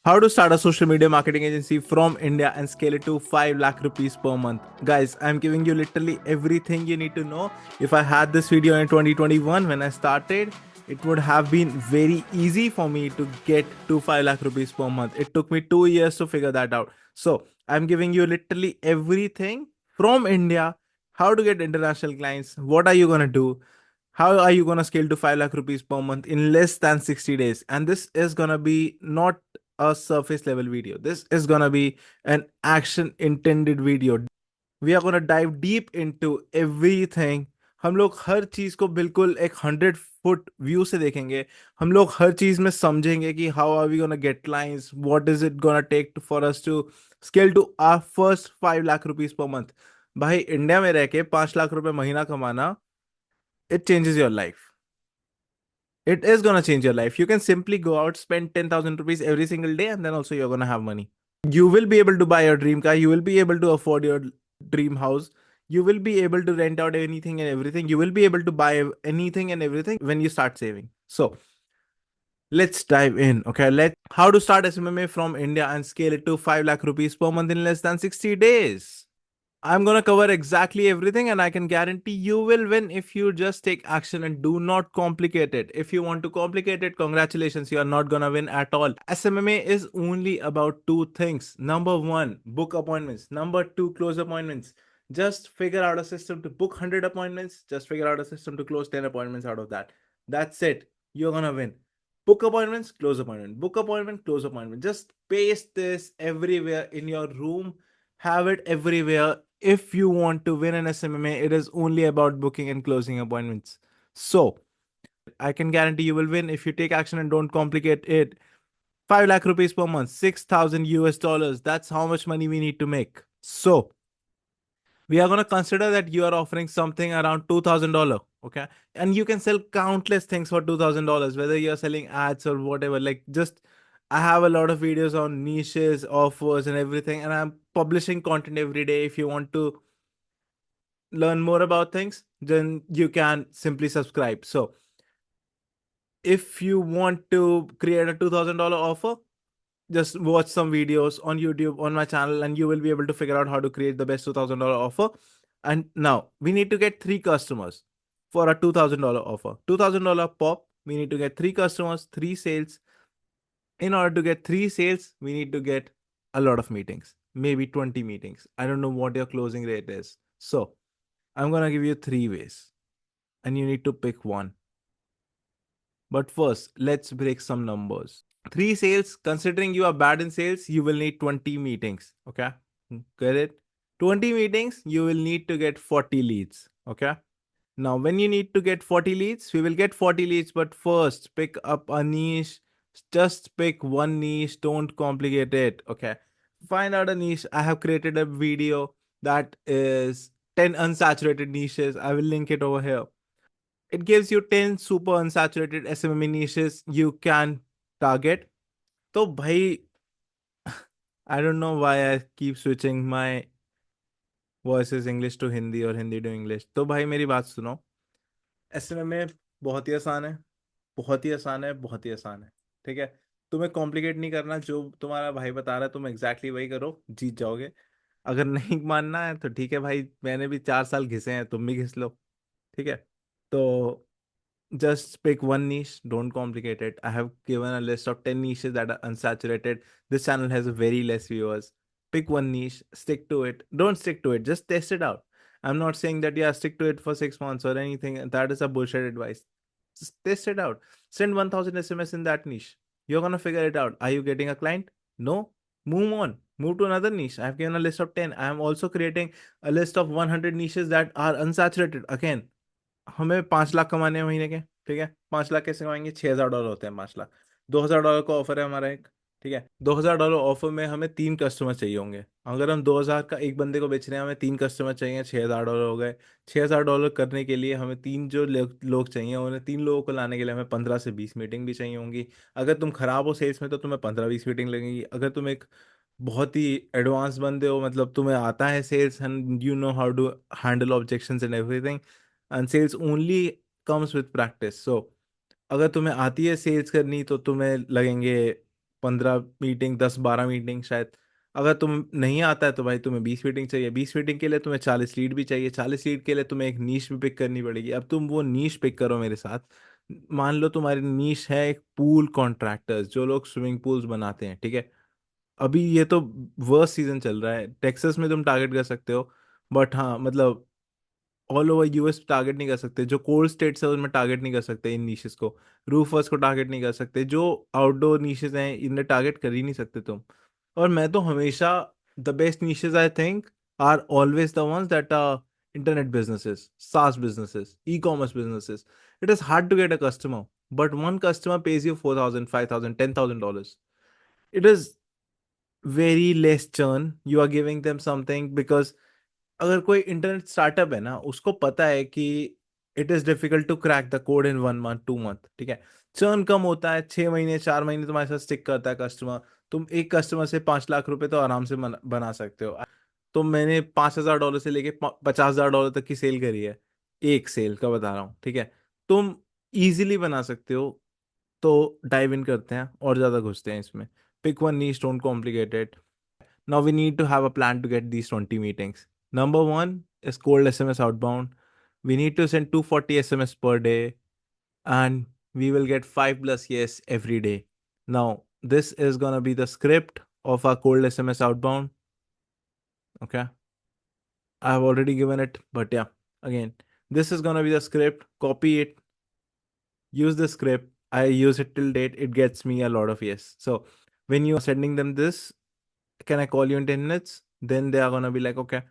How to start a social media marketing agency from India and scale it to 5 lakh rupees per month. Guys, I'm giving you literally everything you need to know. If I had this video in 2021 when I started, it would have been very easy for me to get to 5 lakh rupees per month. It took me 2 years to figure that out. So, I'm giving you literally everything from India, how to get international clients, what are you going to do, how are you going to scale to 5 lakh rupees per month in less than 60 days. And this is going to be not a surface level video. This is gonna be an action intended video. We are gonna dive deep into everything. हम लोग हर चीज को बिल्कुल एक 100 foot view से देखेंगे. हम लोग हर चीज में समझेंगे कि how are we gonna get lines, what is it gonna take for us to scale to our first 5 lakh rupees per month. भाई इंडिया में रह के 5 लाख रुपए महीना कमाना, it changes your life. It is gonna change your life. You can simply go out, spend 10,000 rupees every single day, and then also you're gonna have money. You will be able to buy your dream car. You will be able to afford your dream house. You will be able to rent out anything and everything. You will be able to buy anything and everything when you start saving. So let's dive in. Okay, let how to start SMMA from India and scale it to 5 lakh rupees per month in less than 60 days. I'm going to cover exactly everything, and I can guarantee you will win if you just take action and do not complicate it. If you want to complicate it, congratulations, you are not going to win at all. SMMA is only about two things. Number one, book appointments. Number two, close appointments. Just figure out a system to book 100 appointments. Just figure out a system to close 10 appointments out of that. That's it. You're going to win. Book appointments, close appointment. Book appointment, close appointment. Just paste this everywhere in your room. Have it everywhere. If you want to win an SMMA, it is only about booking and closing appointments. So, I can guarantee you will win if you take action and don't complicate it. 5 lakh rupees per month, 6,000 US dollars. That's how much money we need to make. So, we are going to consider that you are offering something around $2,000. Okay. And you can sell countless things for $2,000, whether you're selling ads or whatever. Like, just I have a lot of videos on niches, offers, and everything, and I'm publishing content every day. If you want to learn more about things, then you can simply subscribe. So, if you want to create a $2,000 offer, just watch some videos on YouTube on my channel, and you will be able to figure out how to create the best $2,000 offer. And now we need to get three customers for a $2,000 offer. $2,000 pop. We need to get three customers, three sales. In order to get three sales, we need to get a lot of meetings, maybe 20 meetings. I don't know what your closing rate is. So I'm going to give you three ways, and you need to pick one. But first, let's break some numbers. Three sales, considering you are bad in sales, you will need 20 meetings. Okay. Get it? 20 meetings, you will need to get 40 leads. Okay. Now, when you need to get 40 leads, we will get 40 leads. But first, pick up a niche. Just pick one niche. Don't complicate it. Okay. Find out a niche. I have created a video that is 10 unsaturated niches. I will link it over here. It gives you 10 super unsaturated SMME niches you can target. So, bhai, I don't know why I keep switching my voices English to Hindi और Hindi to English. तो भाई मेरी बात सुनो. SMME बहुत ही आसान है, बहुत ही आसान है, बहुत ही आसान है. ठीक है. तुम्हें कॉम्प्लिकेट नहीं करना. जो तुम्हारा भाई बता रहा है तुम एग्जैक्टली वही करो, जीत जाओगे. अगर नहीं मानना है तो ठीक है भाई, मैंने भी 4 साल घिसे हैं, तुम भी घिस लो. ठीक है. तो just pick one niche, don't complicate it. I have given a list of 10 niches that are unsaturated. This channel has very less viewers. Pick one niche, stick to it. Don't stick to it, just test it out. I'm not saying that yeah, stick to it for 6 months or anything. That is a bullshit advice. Just test it out. Send 1000 SMS in that niche. You're gonna figure it out. Are you getting a client? No. Move on. Move to another niche. I've given a list of 10. I am also creating a list of 100 niches that are unsaturated. Again, हमें 5 लाख कमाने हैं महीने के. ठीक है. 5 लाख कैसे कमाएंगे? $6,000 होते हैं 5 लाख. $2,000 का ऑफर है हमारा एक. ठीक है. $2,000 ऑफर में हमें 3 कस्टमर चाहिए होंगे. अगर हम 2,000 का एक बंदे को बेच रहे हैं, हमें 3 कस्टमर चाहिए. $6,000 हो गए. $6,000 करने के लिए हमें तीन जो लोग चाहिए, उन्हें 3 लोगों को लाने के लिए हमें 15 से 20 मीटिंग भी चाहिए होंगी. अगर तुम खराब हो सेल्स में तो तुम्हें 15-20 मीटिंग लगेंगी. अगर तुम एक बहुत ही एडवांस बंदे हो, मतलब तुम्हें आता है sales and you know how to handle objections and everything, and sales only comes with practice. So अगर तुम्हें आती है सेल्स करनी तो तुम्हें लगेंगे 15 मीटिंग, 10-12 मीटिंग शायद। अगर तुम नहीं आता है तो भाई तुम्हें 20 मीटिंग चाहिए, 20 मीटिंग के लिए तुम्हें 40 लीड भी चाहिए, 40 लीड के लिए तुम्हें एक नीश भी पिक करनी पड़ेगी। अब तुम वो नीश पिक करो मेरे साथ। मान लो तुम्हारी नीश है एक पूल कॉन्ट्रैक्टर्स, जो लोग स्विमिंग पूल्स बनाते हैं, ठीक है। अभी ये तो वर्स्ट सीजन चल रहा है, टेक्सास में तुम टारगेट कर सकते हो, बट हाँ मतलब ऑल ओवर यूएस टारगेट नहीं कर सकते। जो कोल्ड स्टेट्स है उनमें टारगेट नहीं कर सकते इन नीशेस को। रूफर्स को टारगेट नहीं कर सकते। जो आउटडोर नीशेस हैं इन्हें टारगेट कर ही नहीं सकते तुम। और मैं तो हमेशा, the best niches I think are always the ones that are internet businesses, SaaS businesses, e-commerce businesses. It is hard to get a customer, but one customer pays you 4,000, 5,000, $10,000. It is very less churn. You are giving them something because अगर कोई internet startup है ना, उसको पता है कि it is difficult to crack the code in 1 month, 2 month, ठीक है। चर्न कम होता है, 6 महीने, 4 महीने तुम्हारे साथ स्टिक करता है कस्टमर। तुम एक कस्टमर से 5 लाख रुपए तो आराम से बना सकते हो। तो मैंने $5,000 से लेके $50,000 तक की सेल करी है, एक सेल का बता रहा हूँ, ठीक है। तुम इजीली बना सकते हो। तो डाइव इन करते हैं और ज्यादा घुसते हैं इसमें। Pick one niche, don't complicate it. Now we need to have a plan to get these 20 meetings. Number one is cold SMS outbound. We need to send 240 SMS per day, and we will get 5 plus yes every day. Now, this is going to be the script of our cold SMS outbound. Okay. I have already given it, but yeah, again, this is going to be the script. Copy it, use the script. I use it till date. It gets me a lot of yes. So when you are sending them this, can I call you in 10 minutes? Then they are gonna be like, okay.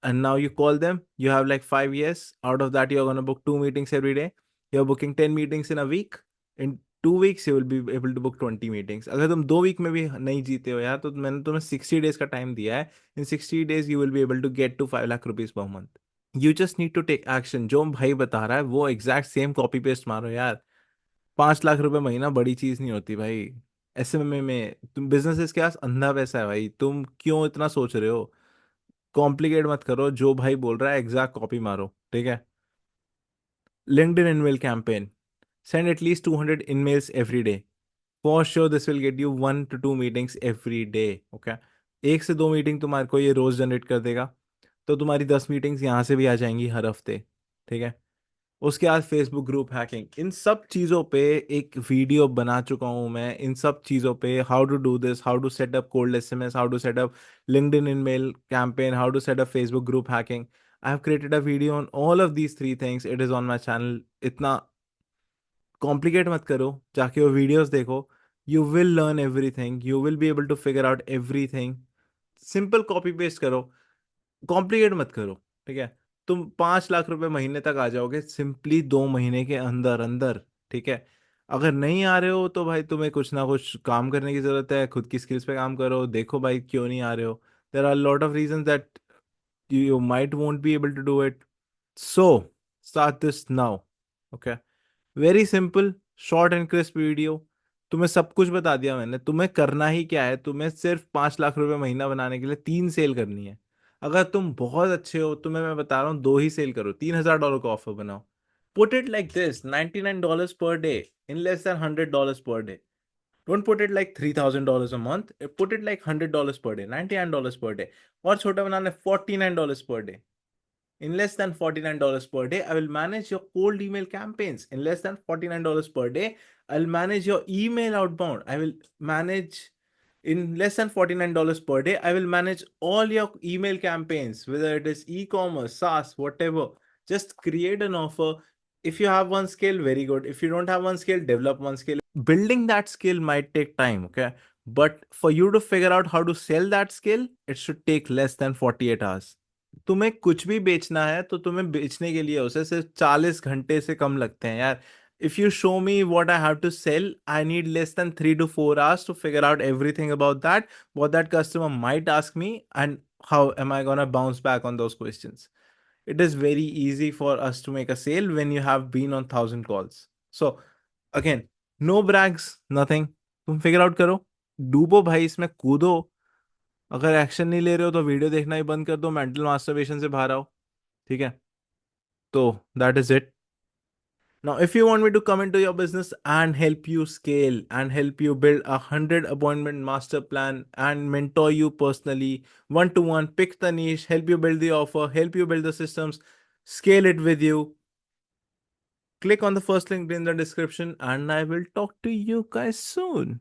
And now you call them, you have like 5 years. Out of that, you're gonna book 2 meetings every day. You're booking 10 meetings in a week. In 2 weeks, you will be able to book 20 meetings. अगर तुम 2 week में भी नहीं जीते हो यार, तो मैंने तुम्हें 60 days का टाइम दिया है। In 60 days, you will be able to get to 5 lakh rupees per month. You just need to take action. जो भाई बता रहा है वो एग्जैक्ट सेम कॉपी पेस्ट मारो यार। 5 लाख रुपए महीना बड़ी चीज नहीं होती भाई। एसएमए में तुम बिजनेसेस के पास अंधा पैसा है भाई, तुम क्यों इतना सोच रहे हो? कॉम्प्लिकेट मत करो, जो भाई बोल रहा है एग्जैक्ट कॉपी मारो, ठीक है। LinkedIn enamel campaign, send at least 200 emails every day. For sure this will get you 1 to 2 meetings every day. Okay, 1 से 2 मीटिंग तुम्हारे को ये रोज जनरेट कर देगा। तो तुम्हारी 10 मीटिंग्स यहाँ से भी आ जाएंगी हर हफ्ते, ठीक है। उसके बाद फेसबुक ग्रुप हैकिंग, इन सब चीज़ों पे एक वीडियो बना चुका हूँ मैं। इन सब चीज़ों पे how to do this, how to set up cold SMS, how to set up LinkedIn in mail campaign, how to set up Facebook group hacking. I have created a video on all of these 3 things. It is on my channel. इतना complicate मत करो, जाके वो videos देखो। You will learn everything, you will be able to figure out everything. Simple copy paste करो, complicate मत करो, ठीक है। तुम 5 लाख रुपए महीने तक आ जाओगे सिंपली 2 महीने के अंदर अंदर, ठीक है। अगर नहीं आ रहे हो तो भाई तुम्हें कुछ ना कुछ काम करने की जरूरत है, खुद की स्किल्स पे काम करो, देखो भाई क्यों नहीं आ रहे हो। There are lot of reason that you might won't be able to do it. So start this now. Okay, very simple, short and crisp video. तुम्हें सब कुछ बता दिया मैंने। तुम्हें करना ही क्या है, तुम्हें सिर्फ 5 लाख रुपए महीना बनाने के लिए 3 सेल करनी है। अगर तुम बहुत अच्छे हो, तुम्हें मैं बता रहा हूँ 2 ही सेल करो, $3,000 का ऑफर बनाओ। Put it like this, $99 per day in less than $100 per day. Don't put it like $3,000 a month, put it like $100 per day, $99 per day. और छोटा बनाना है, $49 per day. In less than $49 per day, I will manage your cold email campaigns. In less than $49 per day, I'll manage your email outbound. I will manage in less than $49 per day. I will manage all your email campaigns, whether it is e-commerce, SaaS, whatever. Just create an offer. If you have one skill, very good. If you don't have one skill, develop one skill. Building that skill might take time, okay? But for you to figure out how to sell that skill, it should take less than 48 hours. तुम्हें कुछ भी बेचना है तो तुम्हें बेचने के लिए उसे सिर्फ 40 घंटे से कम लगते हैं यार। If you show me what I have to sell, I need less than 3 to 4 hours to figure out everything about that, what that customer might ask me, and how am I gonna bounce back on those questions. it is very easy for us to make a sale when you have been on 1,000 calls. So again, no brags, nothing. तुम figure out करो, डूबो भाई इसमें, कूदो। अगर action नहीं ले रहे हो तो वीडियो देखना ही बंद कर दो, मेंटल मास्टरबेशन से बाहर आओ, ठीक है। तो that is it. Now, if you want me to come into your business and help you scale and help you build 100 appointment master plan and mentor you personally, one to one, pick the niche, help you build the offer, help you build the systems, scale it with you, click on the first link in the description, and I will talk to you guys soon.